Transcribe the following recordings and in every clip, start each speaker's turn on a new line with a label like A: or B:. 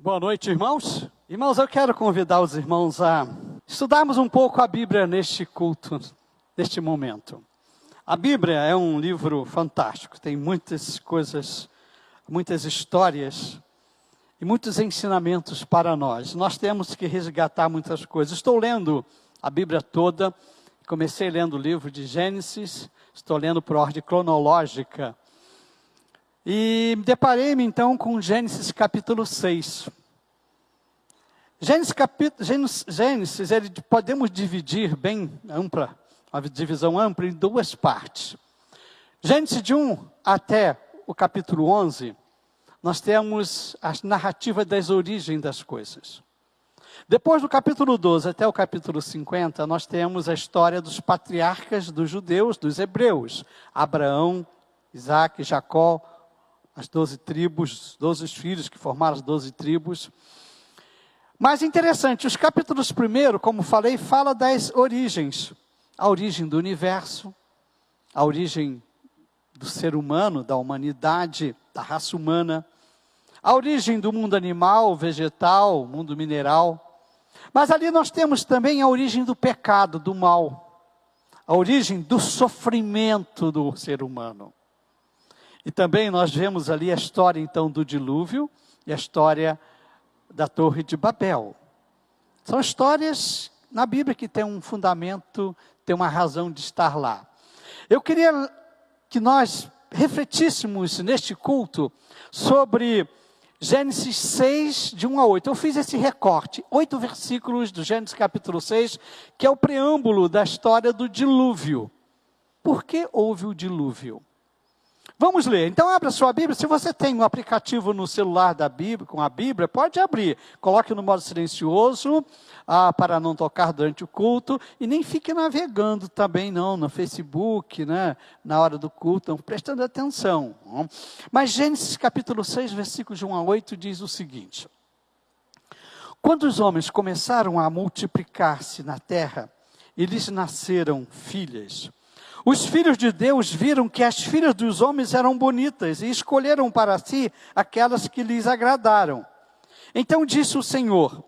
A: Boa noite, irmãos. Irmãos, eu quero convidar os irmãos a estudarmos um pouco a Bíblia neste culto, neste momento. A Bíblia é um livro fantástico, tem muitas coisas, muitas histórias e muitos ensinamentos para nós. Nós temos que resgatar muitas coisas. Estou lendo a Bíblia toda, comecei lendo o livro de Gênesis, estou lendo por ordem cronológica. E deparei-me então com Gênesis capítulo 6. Gênesis, ele podemos dividir bem ampla, uma divisão ampla em duas partes. Gênesis de 1 até o capítulo 11, nós temos a narrativa das origens das coisas. Depois do capítulo 12 até o capítulo 50, nós temos a história dos patriarcas dos judeus, dos hebreus. Abraão, Isaac, Jacó, as 12 tribos, 12 filhos que formaram as 12 tribos. Mas interessante, os capítulos primeiro, como falei, fala das origens. A origem do universo, a origem do ser humano, da humanidade, da raça humana, a origem do mundo animal, vegetal, mundo mineral. Mas ali nós temos também a origem do pecado, do mal, a origem do sofrimento do ser humano. E também nós vemos ali a história então do dilúvio e a história da Torre de Babel. São histórias na Bíblia que têm um fundamento, têm uma razão de estar lá. Eu queria que nós refletíssemos neste culto sobre Gênesis 6, de 1 a 8. Eu fiz esse recorte, 8 versículos do Gênesis capítulo 6, que é o preâmbulo da história do dilúvio. Por que houve o dilúvio? Vamos ler. Então abra sua Bíblia. Se você tem um aplicativo no celular da Bíblia, com a Bíblia, pode abrir. Coloque no modo silencioso, para não tocar durante o culto. E nem fique navegando também não, no Facebook, né, na hora do culto, não, prestando atenção. Mas Gênesis capítulo 6, versículos de 1 a 8, diz o seguinte. Quando os homens começaram a multiplicar-se na terra, eles nasceram filhas. Os filhos de Deus viram que as filhas dos homens eram bonitas e escolheram para si aquelas que lhes agradaram. Então disse o Senhor,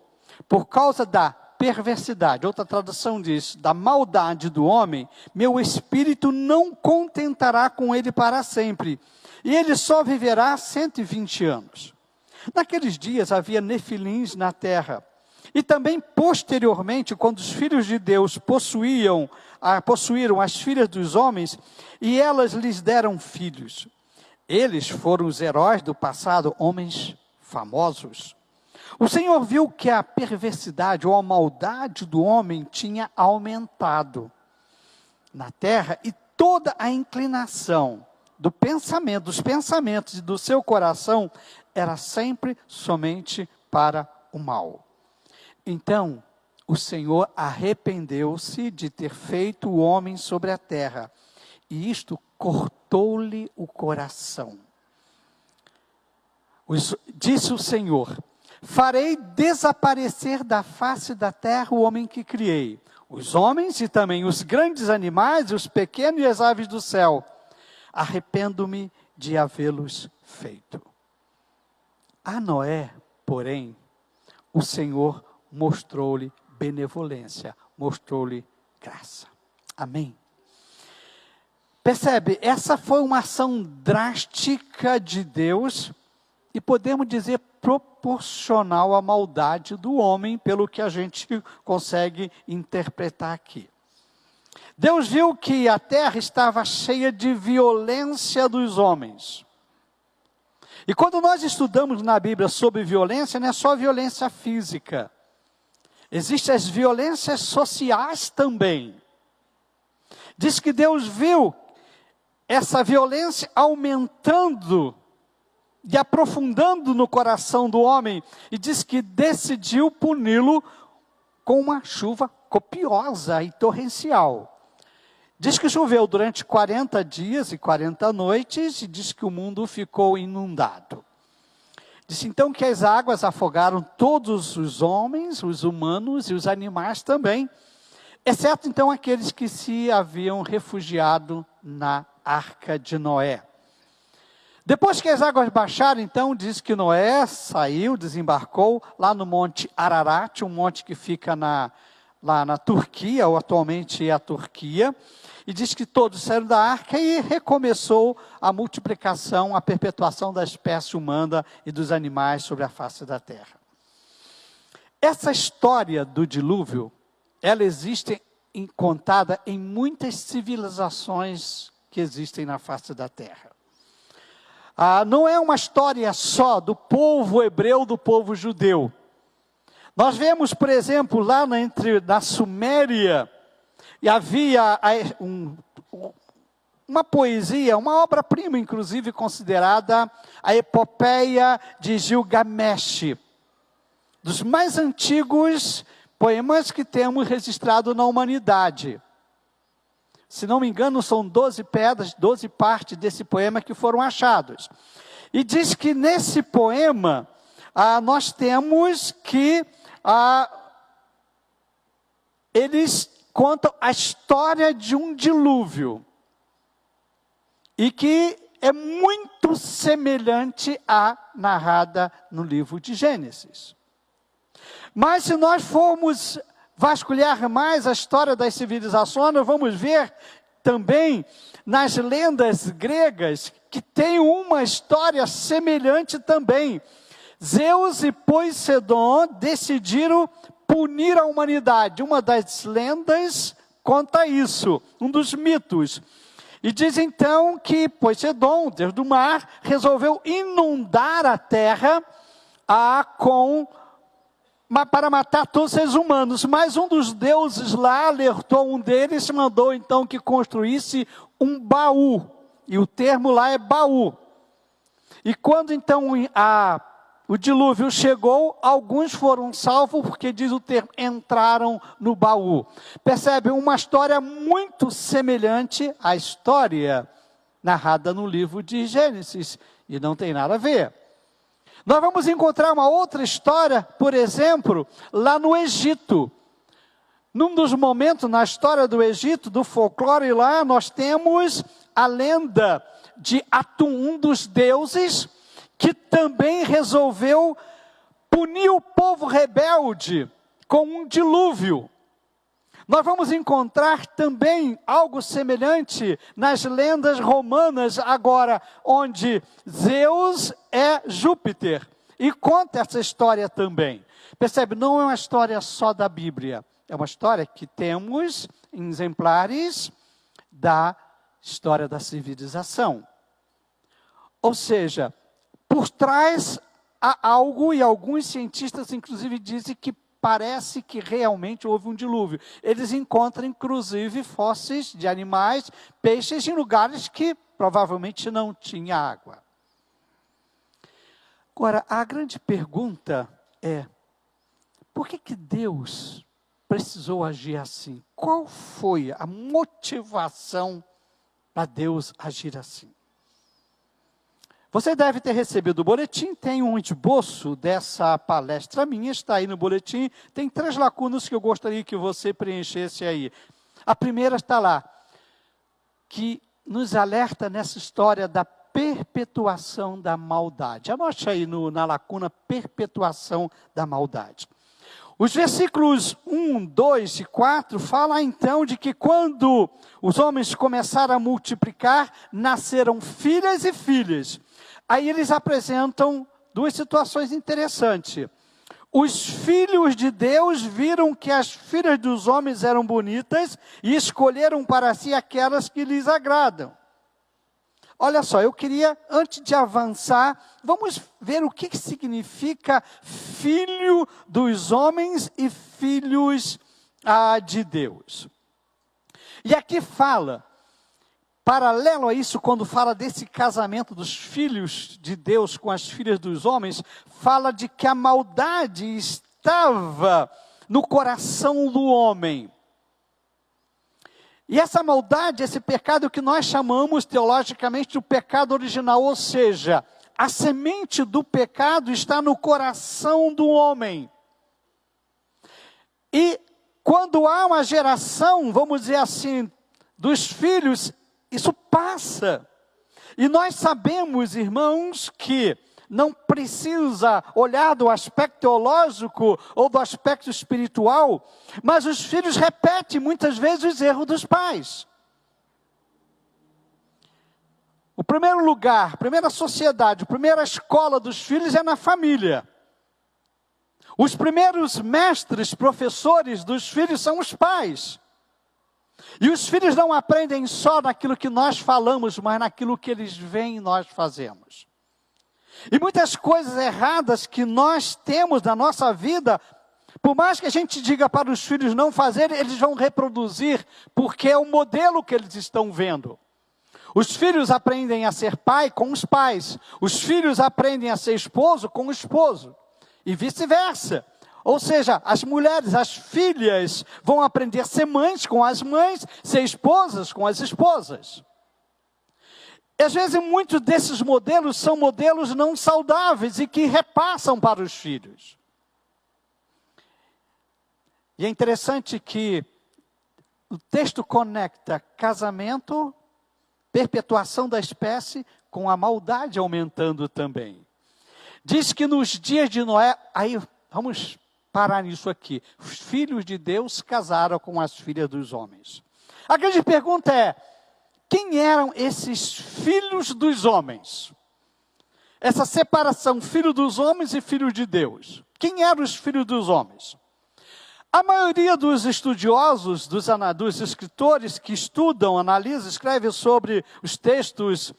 A: por causa da perversidade, outra tradução diz, da maldade do homem, meu espírito não contentará com ele para sempre, e ele só viverá 120 anos. Naqueles dias havia nefilins na terra. E também posteriormente, quando os filhos de Deus possuíram as filhas dos homens, e elas lhes deram filhos. Eles foram os heróis do passado, homens famosos. O Senhor viu que a perversidade ou a maldade do homem tinha aumentado na terra, e toda a inclinação dos pensamentos e do seu coração era sempre somente para o mal. Então, o Senhor arrependeu-se de ter feito o homem sobre a terra, e isto cortou-lhe o coração. Disse o Senhor, farei desaparecer da face da terra o homem que criei, os homens e também os grandes animais, os pequenos e as aves do céu. Arrependo-me de havê-los feito. A Noé, porém, o Senhor mostrou-lhe benevolência, mostrou-lhe graça. Amém? Percebe, essa foi uma ação drástica de Deus, e podemos dizer proporcional à maldade do homem, pelo que a gente consegue interpretar aqui. Deus viu que a terra estava cheia de violência dos homens. E quando nós estudamos na Bíblia sobre violência, não é só violência física. Existem as violências sociais também. Diz que Deus viu essa violência aumentando e aprofundando no coração do homem, e diz que decidiu puni-lo com uma chuva copiosa e torrencial. Diz que choveu durante 40 dias e 40 noites, e diz que o mundo ficou inundado. Diz então que as águas afogaram todos os homens, os humanos e os animais também, exceto então aqueles que se haviam refugiado na arca de Noé. Depois que as águas baixaram, então, diz que Noé saiu, desembarcou lá no Monte Ararat, um monte que fica lá na Turquia, ou atualmente é a Turquia, e diz que todos saíram da arca e recomeçou a multiplicação, a perpetuação da espécie humana e dos animais sobre a face da terra. Essa história do dilúvio, ela existe contada em muitas civilizações que existem na face da terra. Não é uma história só do povo hebreu, do povo judeu. Nós vemos, por exemplo, lá na Suméria, e havia uma poesia, uma obra-prima, inclusive considerada a epopeia de Gilgamesh, dos mais antigos poemas que temos registrado na humanidade. Se não me engano, são 12 pedras, 12 partes desse poema que foram achados. E diz que nesse poema, nós temos que eles contam a história de um dilúvio. E que é muito semelhante à narrada no livro de Gênesis. Mas se nós formos vasculhar mais a história das civilizações, nós vamos ver também nas lendas gregas que tem uma história semelhante também. Zeus e Poseidon decidiram punir a humanidade. Uma das lendas conta isso, um dos mitos. E diz então que Poseidon, deus do mar, resolveu inundar a terra para matar todos os seres humanos, mas um dos deuses lá alertou um deles, mandou então que construísse um baú, e o termo lá é baú. E quando então o dilúvio chegou, alguns foram salvos, porque diz o termo, entraram no baú. Percebe? Uma história muito semelhante à história narrada no livro de Gênesis, e não tem nada a ver. Nós vamos encontrar uma outra história, por exemplo, lá no Egito. Num dos momentos na história do Egito, do folclore lá, nós temos a lenda de Atum, um dos deuses, que também resolveu punir o povo rebelde com um dilúvio. Nós vamos encontrar também algo semelhante nas lendas romanas agora, onde Zeus é Júpiter. E conta essa história também. Percebe? Não é uma história só da Bíblia. É uma história que temos em exemplares da história da civilização. Ou seja, por trás há algo, e alguns cientistas inclusive dizem que parece que realmente houve um dilúvio. Eles encontram, inclusive, fósseis de animais, peixes, em lugares que provavelmente não tinha água. Agora, a grande pergunta é, por que Deus precisou agir assim? Qual foi a motivação para Deus agir assim? Você deve ter recebido o boletim, tem um esboço dessa palestra minha, está aí no boletim, tem 3 lacunas que eu gostaria que você preenchesse aí. A primeira está lá, que nos alerta nessa história da perpetuação da maldade. Anote aí na lacuna, perpetuação da maldade. Os versículos 1, 2 e 4 falam então de que quando os homens começaram a multiplicar, nasceram filhas e filhos. Aí eles apresentam 2 situações interessantes. Os filhos de Deus viram que as filhas dos homens eram bonitas e escolheram para si aquelas que lhes agradam. Olha só, eu queria, antes de avançar, vamos ver o que significa filho dos homens e filhos de Deus. E aqui fala, paralelo a isso, quando fala desse casamento dos filhos de Deus com as filhas dos homens, fala de que a maldade estava no coração do homem. E essa maldade, esse pecado que nós chamamos teologicamente de pecado original, ou seja, a semente do pecado está no coração do homem. E quando há uma geração, vamos dizer assim, dos filhos, isso passa. E nós sabemos, irmãos, que não precisa olhar do aspecto teológico ou do aspecto espiritual, mas os filhos repetem muitas vezes os erros dos pais. O primeiro lugar, a primeira sociedade, a primeira escola dos filhos é na família. Os primeiros mestres, professores dos filhos são os pais. E os filhos não aprendem só naquilo que nós falamos, mas naquilo que eles veem nós fazemos. E muitas coisas erradas que nós temos na nossa vida, por mais que a gente diga para os filhos não fazerem, eles vão reproduzir, porque é o modelo que eles estão vendo. Os filhos aprendem a ser pai com os pais. Os filhos aprendem a ser esposo com o esposo. E vice-versa. Ou seja, as mulheres, as filhas, vão aprender a ser mães com as mães, ser esposas com as esposas. E às vezes muitos desses modelos são modelos não saudáveis e que repassam para os filhos. E é interessante que o texto conecta casamento, perpetuação da espécie, com a maldade aumentando também. Diz que nos dias de Noé, aí vamos parar nisso aqui, os filhos de Deus casaram com as filhas dos homens. A grande pergunta é, quem eram esses filhos dos homens? Essa separação, filho dos homens e filho de Deus. Quem eram os filhos dos homens? A maioria dos estudiosos, dos escritores que estudam, analisam, escrevem sobre os textos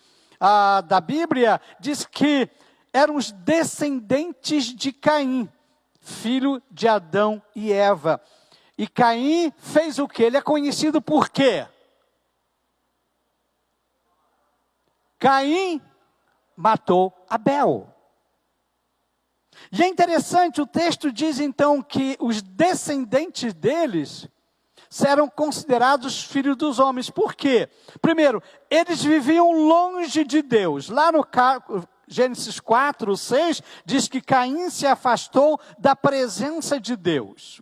A: da Bíblia, diz que eram os descendentes de Caim, filho de Adão e Eva. E Caim fez o quê? Ele é conhecido por quê? Caim matou Abel. E é interessante, o texto diz então que os descendentes deles serão considerados filhos dos homens. Por quê? Primeiro, eles viviam longe de Deus. Lá no Gênesis 4, 6, diz que Caim se afastou da presença de Deus.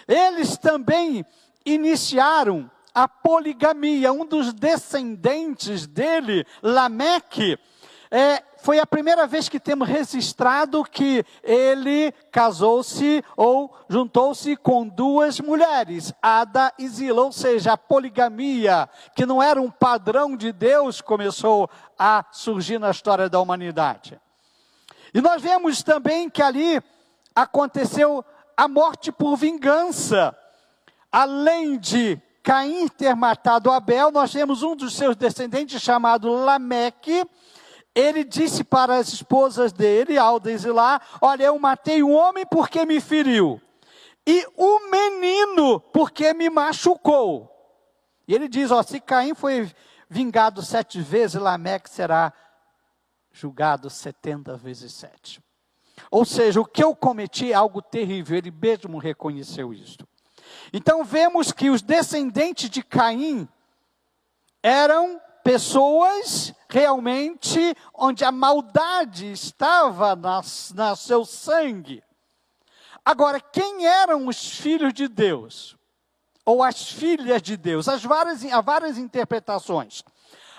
A: Eles também iniciaram a poligamia. Um dos descendentes dele, Lameque, foi a primeira vez que temos registrado que ele casou-se ou juntou-se com duas mulheres, Ada e Zila, ou seja, a poligamia, que não era um padrão de Deus, começou a surgir na história da humanidade. E nós vemos também que ali aconteceu a morte por vingança. Além de Caim ter matado Abel, nós temos um dos seus descendentes chamado Lameque. Ele disse para as esposas dele, Alda e Zilá, olha, eu matei um homem porque me feriu, e o menino porque me machucou. E ele diz, se Caim foi vingado 7 vezes, Lameque será julgado 70 vezes 7. Ou seja, o que eu cometi é algo terrível, ele mesmo reconheceu isso. Então vemos que os descendentes de Caim eram pessoas realmente onde a maldade estava no seu sangue. Agora, quem eram os filhos de Deus? Ou as filhas de Deus? Há várias interpretações.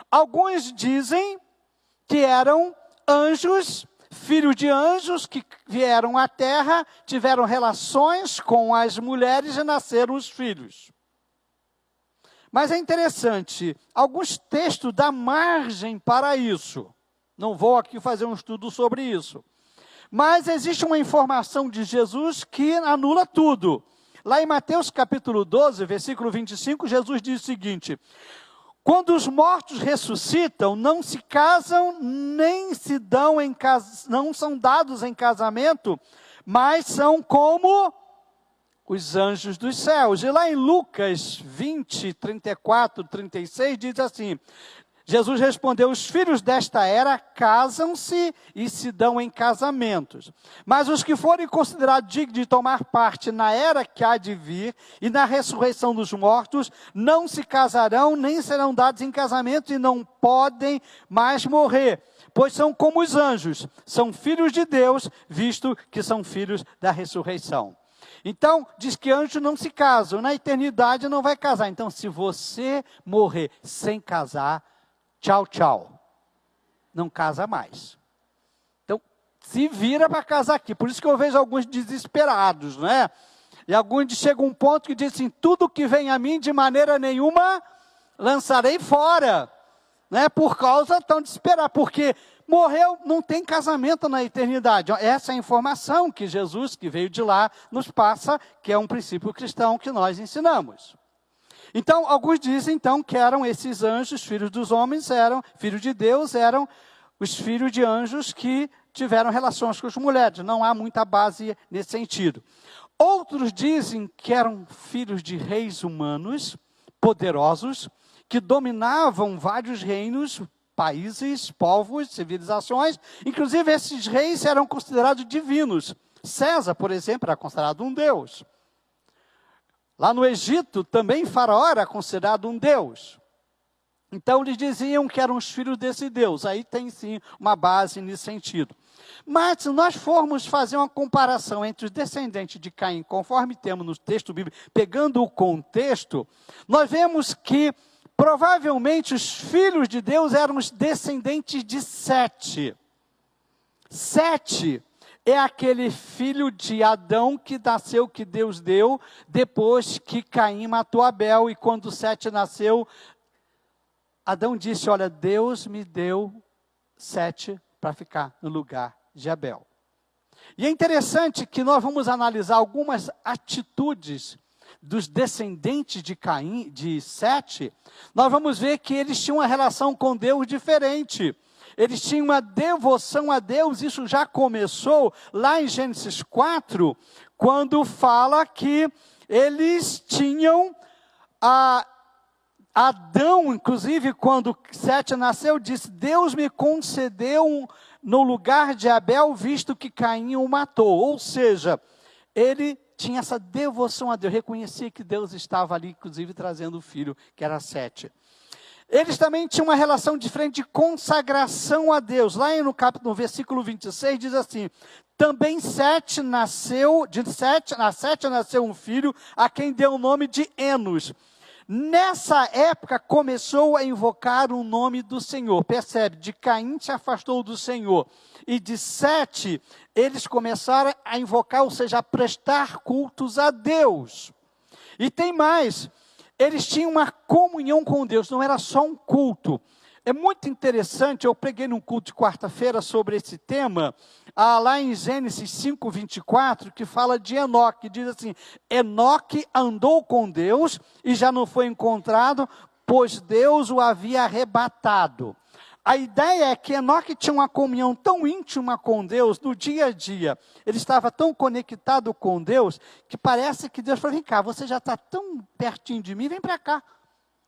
A: Alguns dizem que eram anjos, filhos de anjos que vieram à terra, tiveram relações com as mulheres e nasceram os filhos. Mas é interessante, alguns textos dão margem para isso. Não vou aqui fazer um estudo sobre isso. Mas existe uma informação de Jesus que anula tudo. Lá em Mateus capítulo 12, versículo 25, Jesus diz o seguinte: quando os mortos ressuscitam, não se casam, nem se dão não são dados em casamento, mas são como os anjos dos céus. E lá em Lucas 20, 34, 36, diz assim, Jesus respondeu, os filhos desta era casam-se e se dão em casamentos. Mas os que forem considerados dignos de tomar parte na era que há de vir e na ressurreição dos mortos, não se casarão, nem serão dados em casamento e não podem mais morrer. Pois são como os anjos, são filhos de Deus, visto que são filhos da ressurreição. Então, diz que anjos não se casam, na eternidade não vai casar. Então, se você morrer sem casar, tchau, tchau. não casa mais. Então, se vira para casar aqui. Por isso que eu vejo alguns desesperados, né? E alguns chegam a um ponto que dizem assim, tudo que vem a mim, de maneira nenhuma, lançarei fora. Né? Por causa tão desesperado, porque morreu, não tem casamento na eternidade. Essa é a informação que Jesus, que veio de lá, nos passa, que é um princípio cristão que nós ensinamos. Então, alguns dizem, então, que eram esses anjos, filhos dos homens, eram filhos de Deus, eram os filhos de anjos que tiveram relações com as mulheres. Não há muita base nesse sentido. Outros dizem que eram filhos de reis humanos, poderosos, que dominavam vários reinos, países, povos, civilizações. Inclusive, esses reis eram considerados divinos. César, por exemplo, era considerado um deus. Lá no Egito, também Faraó era considerado um deus. Então, eles diziam que eram os filhos desse Deus. Aí tem, sim, uma base nesse sentido. Mas, se nós formos fazer uma comparação entre os descendentes de Caim, conforme temos no texto bíblico, pegando o contexto, nós vemos que, provavelmente, os filhos de Deus eram os descendentes de Sete. Sete é aquele filho de Adão que nasceu, que Deus deu, depois que Caim matou Abel. E quando Sete nasceu, Adão disse, olha, Deus me deu Sete para ficar no lugar de Abel. E é interessante que nós vamos analisar algumas atitudes dos descendentes de Caim, de Sete. Nós vamos ver que eles tinham uma relação com Deus diferente. Eles tinham uma devoção a Deus. Isso já começou lá em Gênesis 4, quando fala que eles tinham Adão, inclusive, quando Sete nasceu, disse, Deus me concedeu no lugar de Abel, visto que Caim o matou. Ou seja, ele tinha essa devoção a Deus, reconhecia que Deus estava ali, inclusive, trazendo o filho, que era Sete. Eles também tinham uma relação diferente de consagração a Deus. Lá no versículo 26, diz assim, também Sete nasceu, a Sete nasceu um filho, a quem deu o nome de Enos. Nessa época, começou a invocar o nome do Senhor. Percebe? De Caim se afastou do Senhor. E de Sete, eles começaram a invocar, ou seja, a prestar cultos a Deus. E tem mais, eles tinham uma comunhão com Deus, não era só um culto. É muito interessante, eu preguei num culto de quarta-feira sobre esse tema, lá em Gênesis 5:24, que fala de Enoque, diz assim, Enoque andou com Deus e já não foi encontrado, pois Deus o havia arrebatado. A ideia é que Enoque tinha uma comunhão tão íntima com Deus, no dia a dia, ele estava tão conectado com Deus, que parece que Deus falou, vem cá, você já está tão pertinho de mim, vem para cá.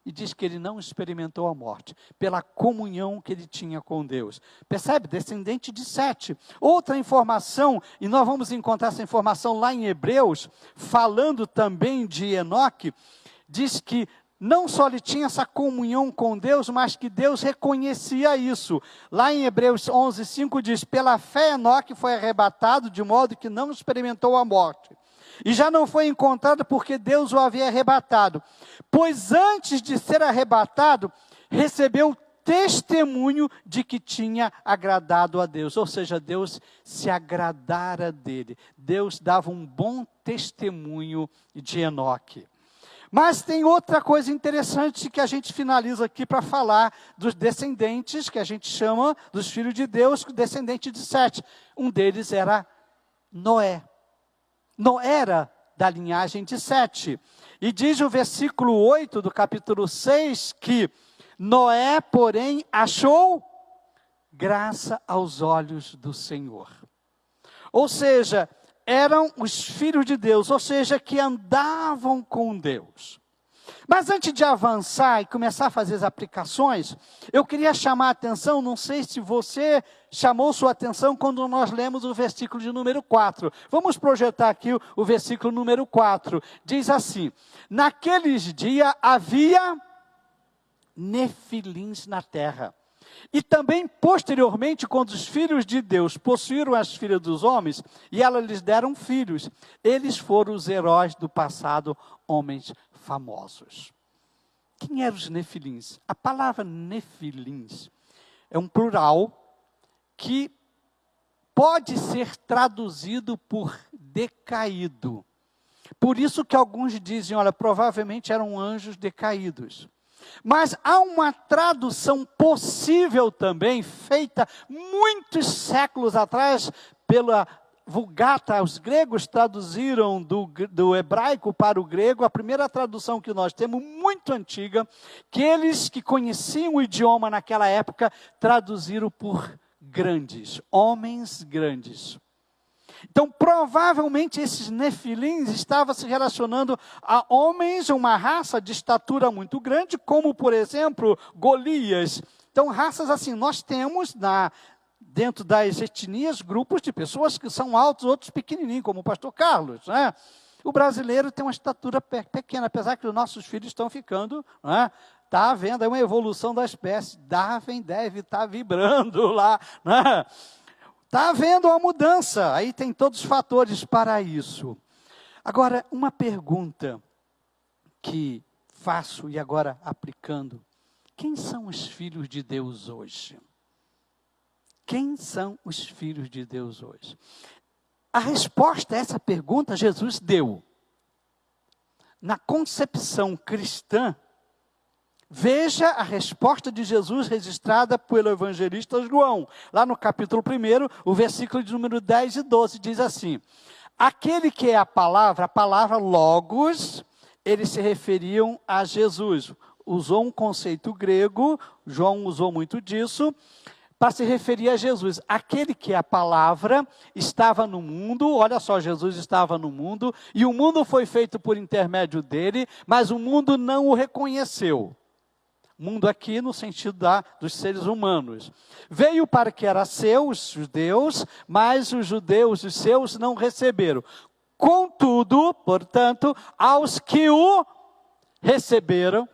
A: E diz que ele não experimentou a morte, pela comunhão que ele tinha com Deus. Percebe? Descendente de Sete. Outra informação, e nós vamos encontrar essa informação lá em Hebreus, falando também de Enoque, diz que não só ele tinha essa comunhão com Deus, mas que Deus reconhecia isso. Lá em Hebreus 11:5 diz, pela fé Enoque foi arrebatado, de modo que não experimentou a morte. E já não foi encontrado porque Deus o havia arrebatado. Pois antes de ser arrebatado, recebeu testemunho de que tinha agradado a Deus. Ou seja, Deus se agradara dele. Deus dava um bom testemunho de Enoque. Mas tem outra coisa interessante que a gente finaliza aqui para falar dos descendentes, que a gente chama dos filhos de Deus, descendente de Sete. Um deles era Noé. Noé era da linhagem de Sete. E diz o versículo 8 do capítulo 6 que Noé, porém, achou graça aos olhos do Senhor. Ou seja, eram os filhos de Deus, ou seja, que andavam com Deus. Mas antes de avançar e começar a fazer as aplicações, eu queria chamar a atenção, não sei se você chamou sua atenção quando nós lemos o versículo de número 4. Vamos projetar aqui o versículo número 4. Diz assim, naqueles dias havia nefilins na terra. E também, posteriormente, quando os filhos de Deus possuíram as filhas dos homens, e elas lhes deram filhos, eles foram os heróis do passado, homens famosos. Quem eram os nefilins? A palavra nefilins é um plural, que pode ser traduzido por decaído. Por isso que alguns dizem, olha, provavelmente eram anjos decaídos. Mas há uma tradução possível também, feita muitos séculos atrás, pela Vulgata. Os gregos traduziram do hebraico para o grego, a primeira tradução que nós temos, muito antiga, que eles que conheciam o idioma naquela época, traduziram por grandes, homens grandes. Então, provavelmente, esses nefilins estavam se relacionando a homens, uma raça de estatura muito grande, como, por exemplo, Golias. Então, raças assim, nós temos dentro das etnias, grupos de pessoas que são altos, outros pequenininhos, como o pastor Carlos, né? O brasileiro tem uma estatura pequena, apesar que os nossos filhos estão ficando, né? Está havendo uma evolução da espécie. Darwin deve estar vibrando lá, né? Está havendo uma mudança, aí tem todos os fatores para isso. Agora, uma pergunta que faço e agora aplicando. Quem são os filhos de Deus hoje? Quem são os filhos de Deus hoje? A resposta a essa pergunta Jesus deu. Na concepção cristã, veja a resposta de Jesus registrada pelo evangelista João. Lá no capítulo 1, o versículo de número 10 e 12, diz assim: aquele que é a palavra logos, eles se referiam a Jesus. Usou um conceito grego, João usou muito disso, para se referir a Jesus. Aquele que é a palavra estava no mundo, olha só, Jesus estava no mundo, e o mundo foi feito por intermédio dele, mas o mundo não o reconheceu. Mundo aqui no sentido dos seres humanos. Veio para que era seu, os judeus, mas os judeus, os seus, não receberam. Contudo, portanto, aos que o receberam,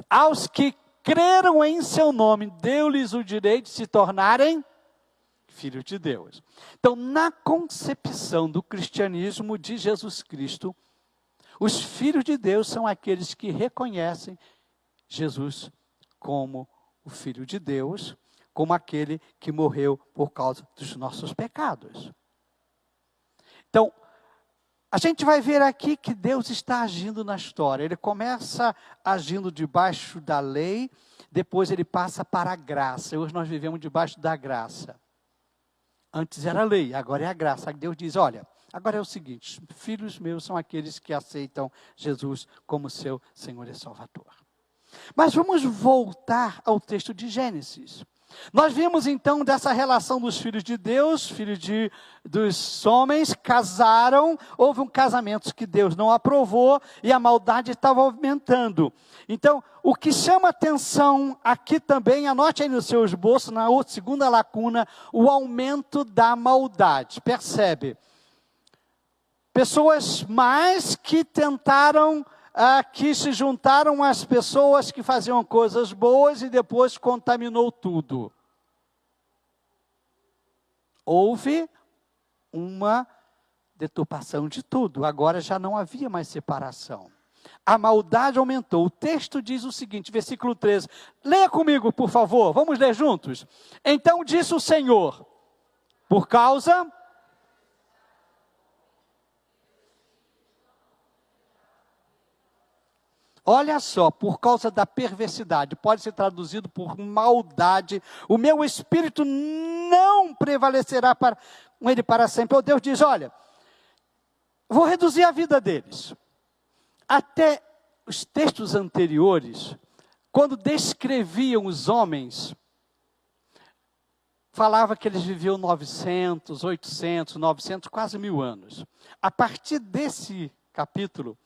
A: aos que creram em seu nome, deu-lhes o direito de se tornarem filhos de Deus. Então, na concepção do cristianismo de Jesus Cristo, os filhos de Deus são aqueles que reconhecem Jesus como o Filho de Deus, como aquele que morreu por causa dos nossos pecados. Então, a gente vai ver aqui que Deus está agindo na história. Ele começa agindo debaixo da lei, depois ele passa para a graça. Hoje nós vivemos debaixo da graça. Antes era a lei, agora é a graça. Aí Deus diz, olha, agora é o seguinte, filhos meus são aqueles que aceitam Jesus como seu Senhor e Salvador. Mas vamos voltar ao texto de Gênesis. Nós vimos então dessa relação dos filhos de Deus, dos homens, casaram, houve um casamento que Deus não aprovou e a maldade estava aumentando. Então, o que chama atenção aqui também, anote aí no seu esboço, na segunda lacuna, o aumento da maldade. Percebe? Pessoas mais que tentaram, que se juntaram às pessoas que faziam coisas boas e depois contaminou tudo. Houve uma deturpação de tudo, agora já não havia mais separação. A maldade aumentou. O texto diz o seguinte, versículo 13. Leia comigo, por favor, vamos ler juntos. Então disse o Senhor, por causa... Olha só, por causa da perversidade, pode ser traduzido por maldade, o meu espírito não prevalecerá com ele para sempre. O Deus diz, olha, vou reduzir a vida deles. Até os textos anteriores, quando descreviam os homens, falava que eles viviam 900, 800, 900, quase 1000 anos. A partir desse capítulo,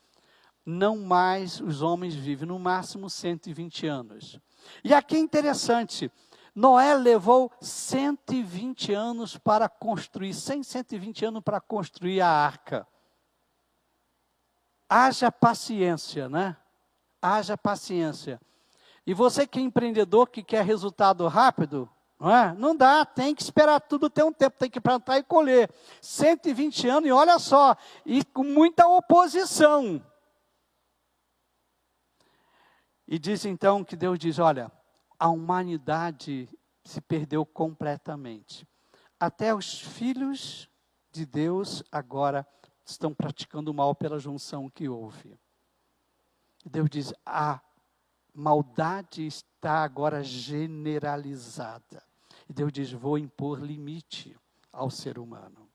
A: não mais os homens vivem, no máximo 120 anos. E aqui é interessante, Noé levou 120 anos para construir, 120 anos para construir a arca. Haja paciência, né? Haja paciência. E você que é empreendedor, que quer resultado rápido, não é? Não dá, tem que esperar tudo ter um tempo, tem que plantar e colher. 120 anos, e olha só, e com muita oposição. E diz então que Deus diz, olha, a humanidade se perdeu completamente. até os filhos de Deus agora estão praticando mal pela junção que houve. Deus diz, a maldade está agora generalizada. E Deus diz, vou impor limite ao ser humano.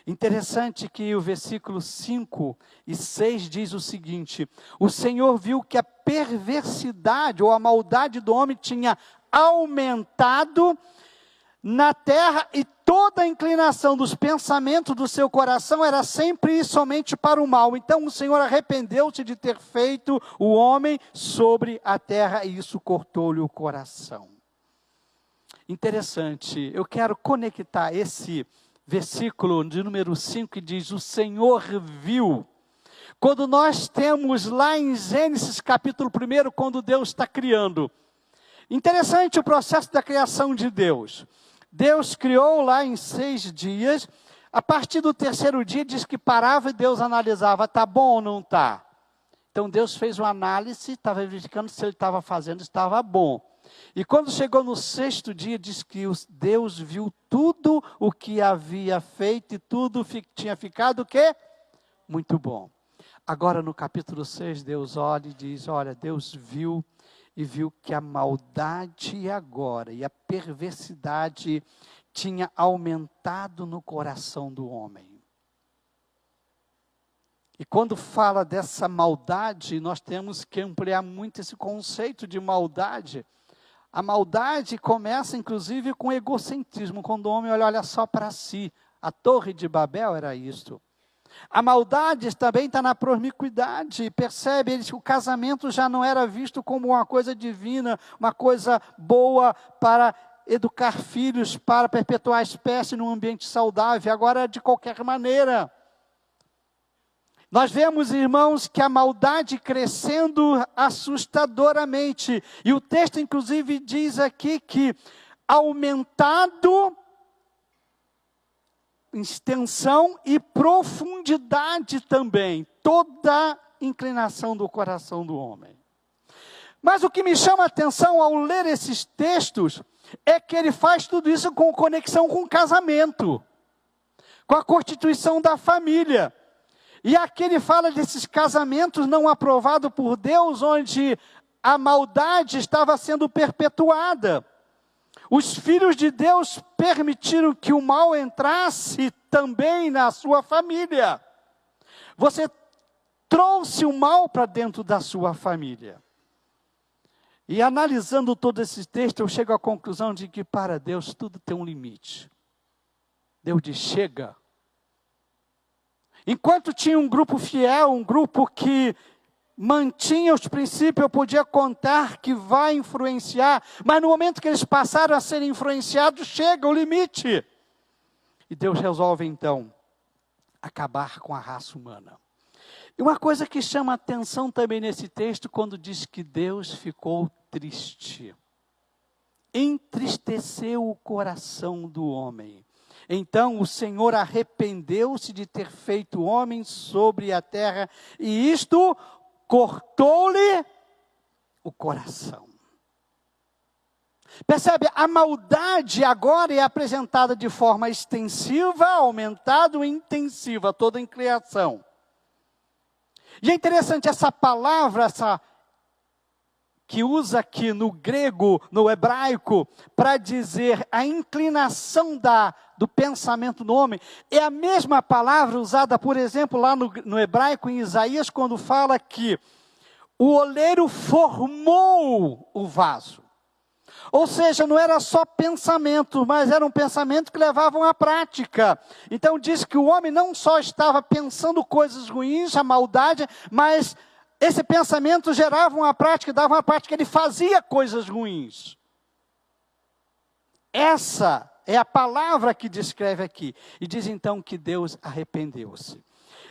A: Interessante que o versículo 5 e 6 diz o seguinte: o Senhor viu que a perversidade ou a maldade do homem tinha aumentado na terra e toda a inclinação dos pensamentos do seu coração era sempre e somente para o mal. Então o Senhor arrependeu-se de ter feito o homem sobre a terra e isso cortou-lhe o coração. Interessante, eu quero conectar esse versículo de número 5 que diz, o Senhor viu. Quando nós temos lá em Gênesis capítulo 1, quando Deus está criando. Interessante o processo da criação de Deus. Deus criou lá em 6 dias, a partir do 3º dia diz que parava e Deus analisava, está bom ou não está? Então Deus fez uma análise, estava verificando se ele estava fazendo, estava bom. E quando chegou no 6º dia, diz que Deus viu tudo o que havia feito e tudo tinha ficado o quê? Muito bom. Agora no capítulo 6, Deus olha e diz, olha, Deus viu e viu que a maldade agora e a perversidade tinha aumentado no coração do homem. E quando fala dessa maldade, nós temos que ampliar muito esse conceito de maldade. A maldade começa, inclusive, com egocentrismo, quando o homem olha só para si. A Torre de Babel era isto. A maldade também está na promiscuidade. Percebe, eles, o casamento já não era visto como uma coisa divina, uma coisa boa para educar filhos, para perpetuar a espécie num ambiente saudável. Agora é de qualquer maneira. Nós vemos, irmãos, que a maldade crescendo assustadoramente. E o texto, inclusive, diz aqui que aumentado em extensão e profundidade também. Toda a inclinação do coração do homem. Mas o que me chama a atenção ao ler esses textos é que ele faz tudo isso com conexão com o casamento, com a constituição da família. E aqui ele fala desses casamentos não aprovados por Deus, onde a maldade estava sendo perpetuada. Os filhos de Deus permitiram que o mal entrasse também na sua família. Você trouxe o mal para dentro da sua família. E analisando todo esse texto, eu chego à conclusão de que para Deus tudo tem um limite. Deus diz, chega. Enquanto tinha um grupo fiel, um grupo que mantinha os princípios, eu podia contar que vai influenciar, mas no momento que eles passaram a ser influenciados, chega o limite. E Deus resolve então acabar com a raça humana. E uma coisa que chama a atenção também nesse texto, quando diz que Deus ficou triste. Entristeceu o coração do homem. Então o Senhor arrependeu-se de ter feito o homem sobre a terra, e isto cortou-lhe o coração. Percebe? A maldade agora é apresentada de forma extensiva, aumentada e intensiva, toda em criação. E é interessante essa palavra, que usa aqui no grego, no hebraico, para dizer a inclinação do pensamento do homem, é a mesma palavra usada, por exemplo, lá no hebraico, em Isaías, quando fala que o oleiro formou o vaso. Ou seja, não era só pensamento, mas era um pensamento que levavam à prática. Então diz que o homem não só estava pensando coisas ruins, a maldade, mas esse pensamento gerava uma prática, dava uma prática, ele fazia coisas ruins. Essa é a palavra que descreve aqui. E diz então que Deus arrependeu-se.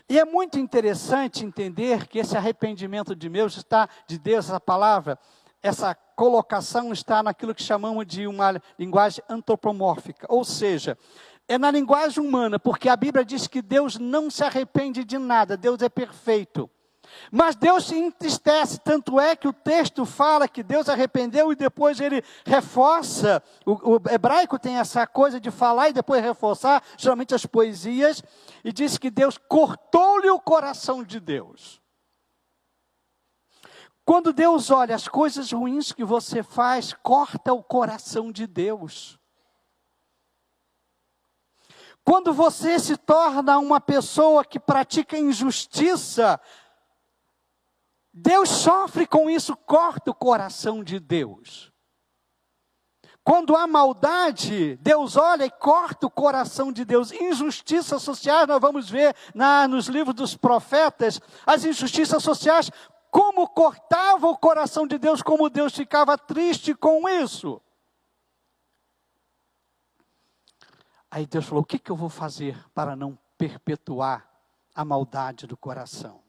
A: E é muito interessante entender que esse arrependimento de Deus, essa palavra, essa colocação está naquilo que chamamos de uma linguagem antropomórfica. Ou seja, é na linguagem humana, porque a Bíblia diz que Deus não se arrepende de nada, Deus é perfeito. Mas Deus se entristece, tanto é que o texto fala que Deus arrependeu e depois ele reforça. O hebraico tem essa coisa de falar e depois reforçar, geralmente as poesias, e diz que Deus cortou-lhe o coração de Deus. Quando Deus olha as coisas ruins que você faz, corta o coração de Deus. Quando você se torna uma pessoa que pratica injustiça, Deus sofre com isso, corta o coração de Deus. Quando há maldade, Deus olha e corta o coração de Deus. Injustiças sociais, nós vamos ver nos livros dos profetas, as injustiças sociais, como cortava o coração de Deus, como Deus ficava triste com isso. Aí Deus falou, o que eu vou fazer para não perpetuar a maldade do coração?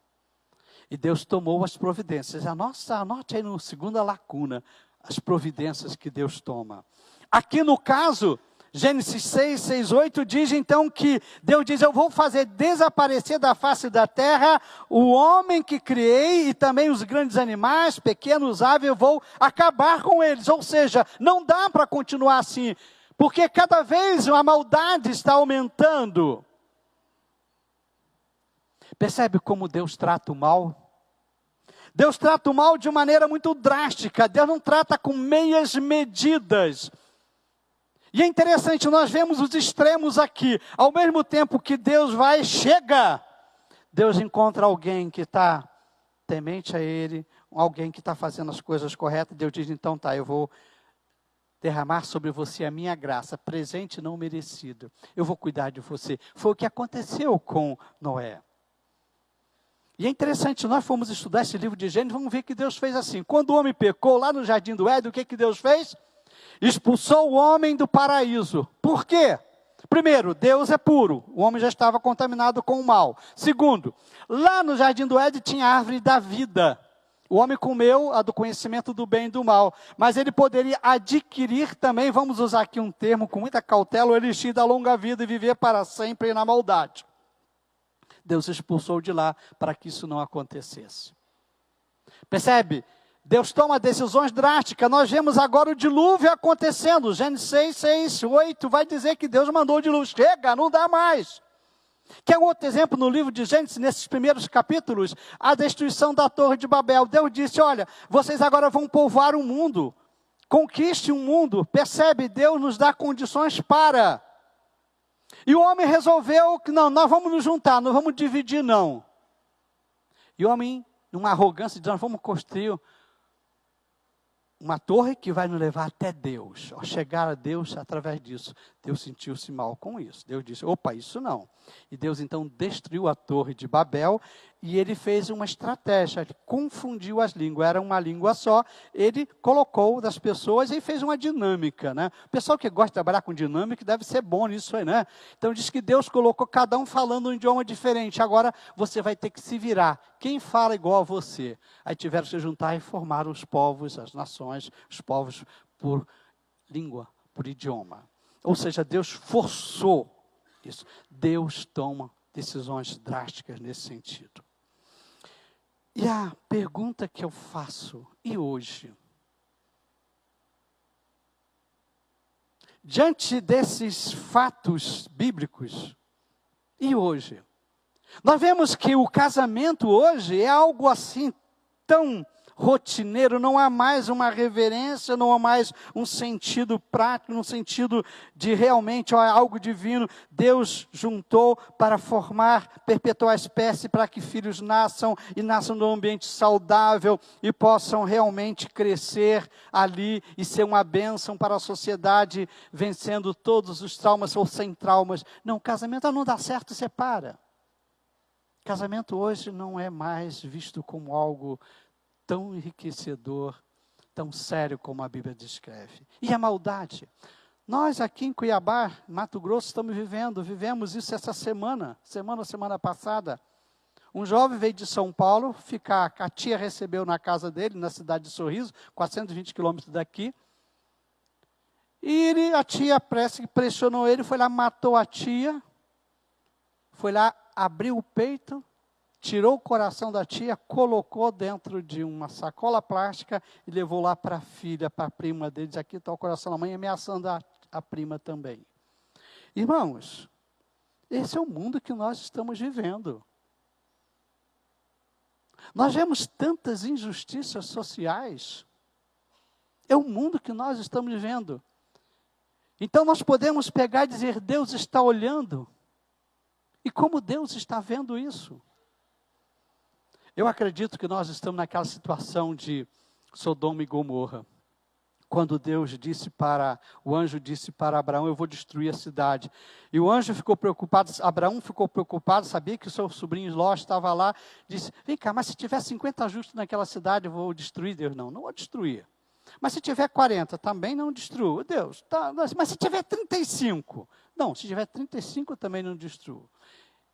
A: E Deus tomou as providências. Anote aí no segunda lacuna, as providências que Deus toma. Aqui no caso, Gênesis 6, 6, 8, diz então que Deus diz, eu vou fazer desaparecer da face da terra o homem que criei e também os grandes animais, pequenos aves, eu vou acabar com eles. Ou seja, não dá para continuar assim, porque cada vez a maldade está aumentando. Percebe como Deus trata o mal? Deus trata o mal de maneira muito drástica. Deus não trata com meias medidas. E é interessante, nós vemos os extremos aqui. Ao mesmo tempo que Deus chega, Deus encontra alguém que está temente a Ele, alguém que está fazendo as coisas corretas. Deus diz, então eu vou derramar sobre você a minha graça, presente não merecido. Eu vou cuidar de você. Foi o que aconteceu com Noé. E é interessante, nós fomos estudar esse livro de Gênesis, vamos ver que Deus fez assim. Quando o homem pecou lá no jardim do Éden, o que Deus fez? Expulsou o homem do paraíso. Por quê? Primeiro, Deus é puro. O homem já estava contaminado com o mal. Segundo, lá no jardim do Éden tinha a árvore da vida. O homem comeu a do conhecimento do bem e do mal. Mas ele poderia adquirir também, vamos usar aqui um termo com muita cautela, o elixir da longa vida e viver para sempre na maldade. Deus expulsou de lá para que isso não acontecesse. Percebe? Deus toma decisões drásticas. Nós vemos agora o dilúvio acontecendo. Gênesis 6, 6, 8 vai dizer que Deus mandou o dilúvio. Chega, não dá mais. Quer um outro exemplo no livro de Gênesis, nesses primeiros capítulos? A destruição da Torre de Babel. Deus disse, olha, vocês agora vão povoar o mundo. Conquiste o mundo. Percebe? Deus nos dá condições para. E o homem resolveu que não, nós vamos nos juntar, não vamos dividir não. E o homem, numa arrogância, diz, nós vamos construir uma torre que vai nos levar até Deus. Ao chegar a Deus, através disso, Deus sentiu-se mal com isso. Deus disse, opa, isso não. E Deus então destruiu a Torre de Babel e ele fez uma estratégia, ele confundiu as línguas, era uma língua só, ele colocou das pessoas e fez uma dinâmica, né? O pessoal que gosta de trabalhar com dinâmica deve ser bom nisso aí, né? Então diz que Deus colocou cada um falando um idioma diferente, agora você vai ter que se virar. Quem fala igual a você? Aí tiveram que se juntar e formaram os povos, as nações, os povos por língua, por idioma. Ou seja, Deus forçou isso. Deus toma decisões drásticas nesse sentido. E a pergunta que eu faço, e hoje? Diante desses fatos bíblicos, e hoje? Nós vemos que o casamento hoje é algo assim tão rotineiro, não há mais uma reverência, não há mais um sentido prático, um sentido de realmente algo divino. Deus juntou para formar, perpetuar a espécie, para que filhos nasçam e nasçam num ambiente saudável e possam realmente crescer ali e ser uma bênção para a sociedade, vencendo todos os traumas ou sem traumas. Não, casamento não dá certo, separa. Casamento hoje não é mais visto como algo tão enriquecedor, tão sério como a Bíblia descreve. E a maldade? Nós aqui em Cuiabá, Mato Grosso, vivemos isso essa semana passada. Um jovem veio de São Paulo, a tia recebeu na casa dele, na cidade de Sorriso, 420 quilômetros daqui. E a tia pressionou ele, foi lá, matou a tia, foi lá, abriu o peito, tirou o coração da tia, colocou dentro de uma sacola plástica e levou lá para a filha, para a prima dele. Diz, aqui está o coração da mãe, ameaçando a prima também. Irmãos, esse é o mundo que nós estamos vivendo. Nós vemos tantas injustiças sociais. É o mundo que nós estamos vivendo. Então nós podemos pegar e dizer, Deus está olhando. E como Deus está vendo isso? Eu acredito que nós estamos naquela situação de Sodoma e Gomorra. Quando Deus disse o anjo disse para Abraão, eu vou destruir a cidade. E o anjo ficou preocupado, Abraão ficou preocupado, sabia que o seu sobrinho Ló estava lá. Disse, vem cá, mas se tiver 50 justos naquela cidade, eu vou destruir? Deus, não vou destruir. Mas se tiver 40, também não destruo. Deus, tá, mas se tiver 35? Não, se tiver 35, também não destruo.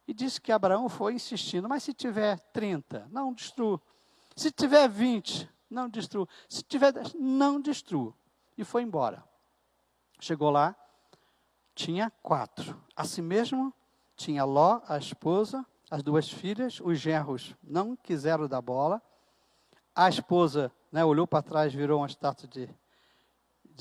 A: E disse que Abraão foi insistindo, mas se tiver 30, não destruo. Se tiver 20, não destruo. Se tiver 10, não destruo. E foi embora. Chegou lá, tinha 4. Assim mesmo, tinha Ló, a esposa, as 2 filhas, os genros não quiseram dar bola. A esposa, olhou para trás, virou uma estátua de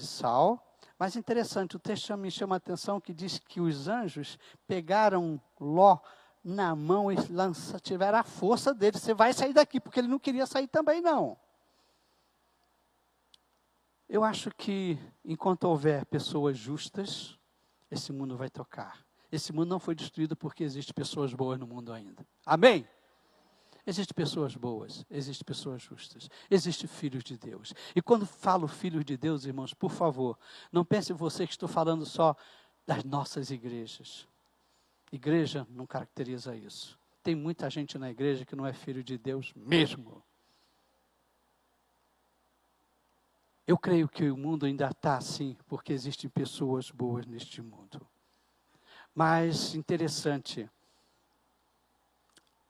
A: sal. Mas interessante, o texto me chama a atenção que diz que os anjos pegaram Ló na mão e tiveram a força dele. Você vai sair daqui, porque ele não queria sair também, não. Eu acho que, enquanto houver pessoas justas, esse mundo vai tocar. Esse mundo não foi destruído porque existem pessoas boas no mundo ainda. Amém? Existem pessoas boas, existem pessoas justas, existem filhos de Deus. E quando falo filhos de Deus, irmãos, por favor, não pense você que estou falando só das nossas igrejas. Igreja não caracteriza isso. Tem muita gente na igreja que não é filho de Deus mesmo. Eu creio que o mundo ainda está assim, porque existem pessoas boas neste mundo. Mas, interessante,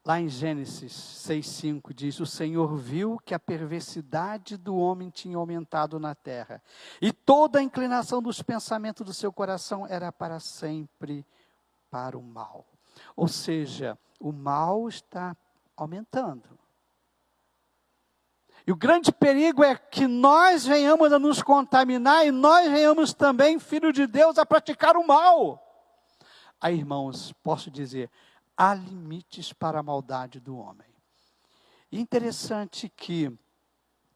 A: lá em Gênesis 6,5 diz, o Senhor viu que a perversidade do homem tinha aumentado na terra, e toda a inclinação dos pensamentos do seu coração era para sempre para o mal. Ou seja, o mal está aumentando. E o grande perigo é que nós venhamos a nos contaminar e nós venhamos também, filho de Deus, a praticar o mal. Aí, irmãos, posso dizer, há limites para a maldade do homem. E interessante que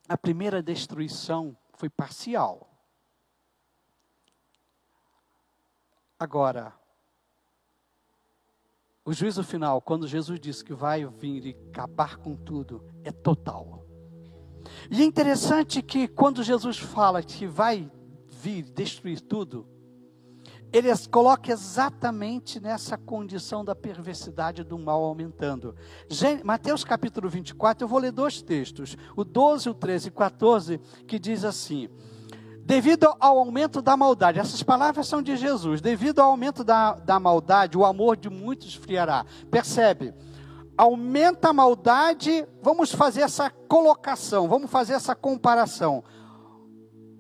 A: a primeira destruição foi parcial. Agora, o juízo final, quando Jesus disse que vai vir e acabar com tudo, é total. E é interessante que quando Jesus fala que vai vir destruir tudo, ele coloca exatamente nessa condição da perversidade do mal aumentando. Mateus capítulo 24, eu vou ler 2 textos, o 12, o 13 e 14, que diz assim, devido ao aumento da maldade, essas palavras são de Jesus, devido ao aumento da maldade, o amor de muitos esfriará. Percebe? Aumenta a maldade, vamos fazer essa colocação, vamos fazer essa comparação.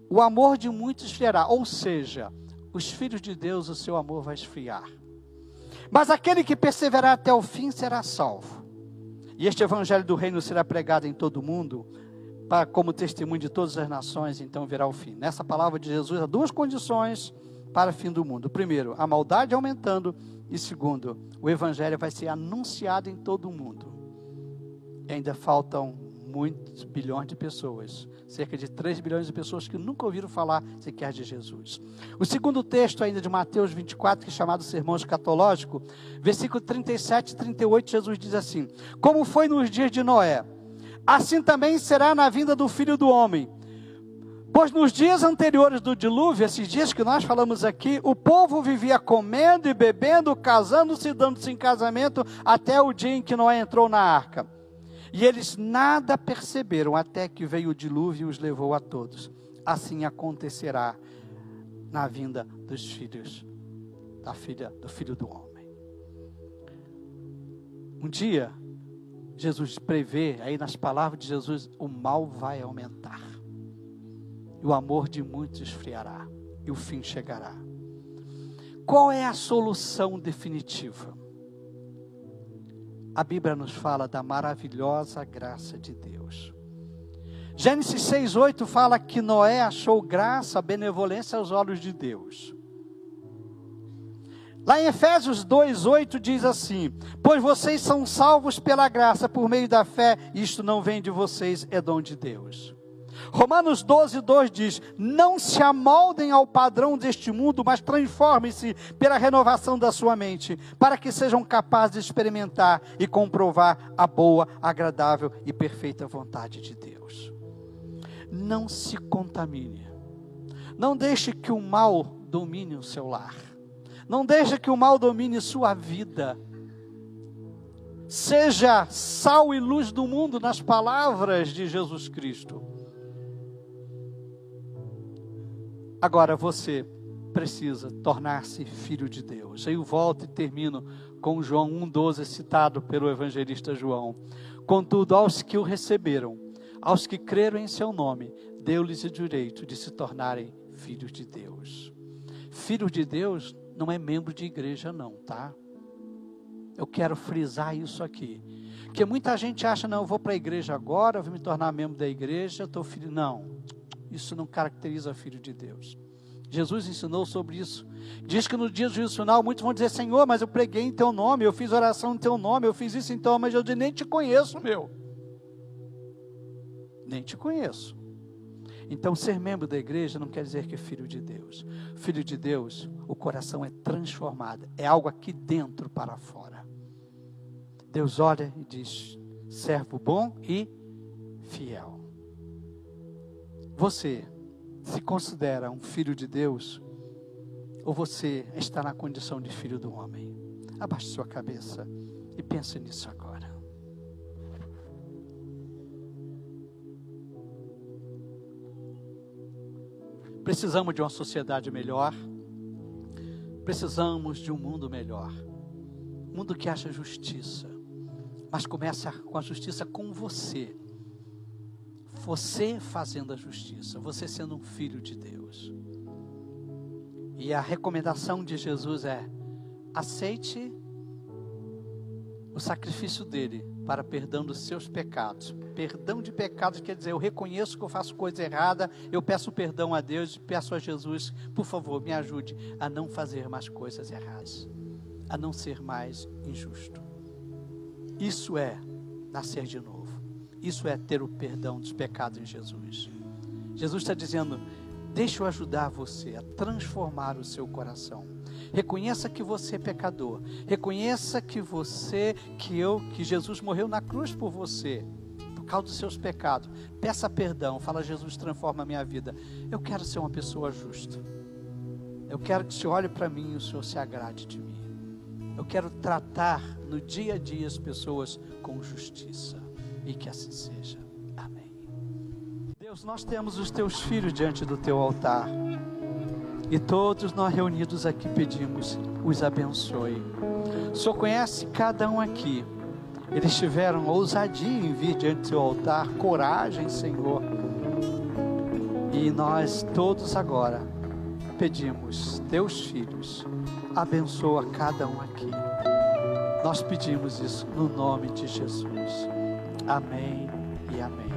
A: O amor de muitos esfriará, ou seja, os filhos de Deus, o seu amor vai esfriar. Mas aquele que perseverar até o fim será salvo. E este evangelho do reino será pregado em todo o mundo, como testemunho de todas as nações, então virá o fim. Nessa palavra de Jesus, há 2 condições para o fim do mundo. Primeiro, a maldade aumentando. E segundo, o evangelho vai ser anunciado em todo o mundo. E ainda faltam muitos bilhões de pessoas, cerca de 3 bilhões de pessoas que nunca ouviram falar sequer de Jesus. O segundo texto ainda de Mateus 24, que é chamado Sermão Escatológico, versículo 37 e 38, Jesus diz assim, como foi nos dias de Noé, assim também será na vinda do Filho do Homem. Pois nos dias anteriores do dilúvio, esses dias que nós falamos aqui, o povo vivia comendo e bebendo, casando-se e dando-se em casamento, até o dia em que Noé entrou na arca. E eles nada perceberam, até que veio o dilúvio e os levou a todos. Assim acontecerá na vinda dos filhos, do Filho do Homem. Um dia, Jesus prevê, aí nas palavras de Jesus, o mal vai aumentar. E o amor de muitos esfriará. E o fim chegará. Qual é a solução definitiva? a Bíblia nos fala da maravilhosa graça de Deus. Gênesis 6:8 fala que Noé achou graça, benevolência aos olhos de Deus. Lá em Efésios 2:8 diz assim: pois vocês são salvos pela graça, por meio da fé, isto não vem de vocês, é dom de Deus. Romanos 12:2 diz: não se amoldem ao padrão deste mundo, mas transformem-se pela renovação da sua mente, para que sejam capazes de experimentar e comprovar a boa, agradável e perfeita vontade de Deus. Não se contamine, não deixe que o mal domine o seu lar, não deixe que o mal domine sua vida. Seja sal e luz do mundo nas palavras de Jesus Cristo. Agora você precisa tornar-se filho de Deus. Aí eu volto e termino com João 1:12, citado pelo evangelista João. Contudo, aos que o receberam, aos que creram em seu nome, deu-lhes o direito de se tornarem filhos de Deus. Filho de Deus não é membro de igreja não, tá? Eu quero frisar isso aqui. Porque muita gente acha, não, eu vou para a igreja agora, eu vou me tornar membro da igreja, eu estou filho. Não, isso não caracteriza filho de Deus. Jesus ensinou sobre isso. Diz que no dia do juízo final, muitos vão dizer: Senhor, mas eu preguei em teu nome, eu fiz oração em teu nome, eu fiz isso em teu nome, mas eu nem te conheço, meu. Nem te conheço. Então, ser membro da igreja não quer dizer que é filho de Deus. Filho de Deus, o coração é transformado, é algo aqui dentro para fora. Deus olha e diz: servo bom e fiel. Você se considera um filho de Deus, ou você está na condição de filho do homem? Abaixe sua cabeça e pense nisso agora. Precisamos de uma sociedade melhor, precisamos de um mundo melhor, um mundo que acha justiça, mas começa com a justiça com você. Você fazendo a justiça, você sendo um filho de Deus. E a recomendação de Jesus é: aceite o sacrifício dele para perdão dos seus pecados. Perdão de pecados quer dizer, eu reconheço que eu faço coisa errada, eu peço perdão a Deus e peço a Jesus, por favor, me ajude a não fazer mais coisas erradas, a não ser mais injusto. Isso é nascer de novo. Isso é ter o perdão dos pecados em Jesus. Jesus está dizendo: deixa eu ajudar você a transformar o seu coração. Reconheça que você é pecador. Reconheça que Jesus morreu na cruz por você, por causa dos seus pecados. Peça perdão. Fala: Jesus, transforma a minha vida. Eu quero ser uma pessoa justa. Eu quero que o Senhor olhe para mim e o Senhor se agrade de mim. Eu quero tratar no dia a dia as pessoas com justiça. E que assim seja. Amém. Deus, nós temos os teus filhos diante do teu altar. E todos nós reunidos aqui pedimos, os abençoe. O Senhor conhece cada um aqui. Eles tiveram ousadia em vir diante do teu altar, coragem, Senhor. E nós todos agora pedimos, teus filhos, abençoa cada um aqui. Nós pedimos isso no nome de Jesus. Amém e amém.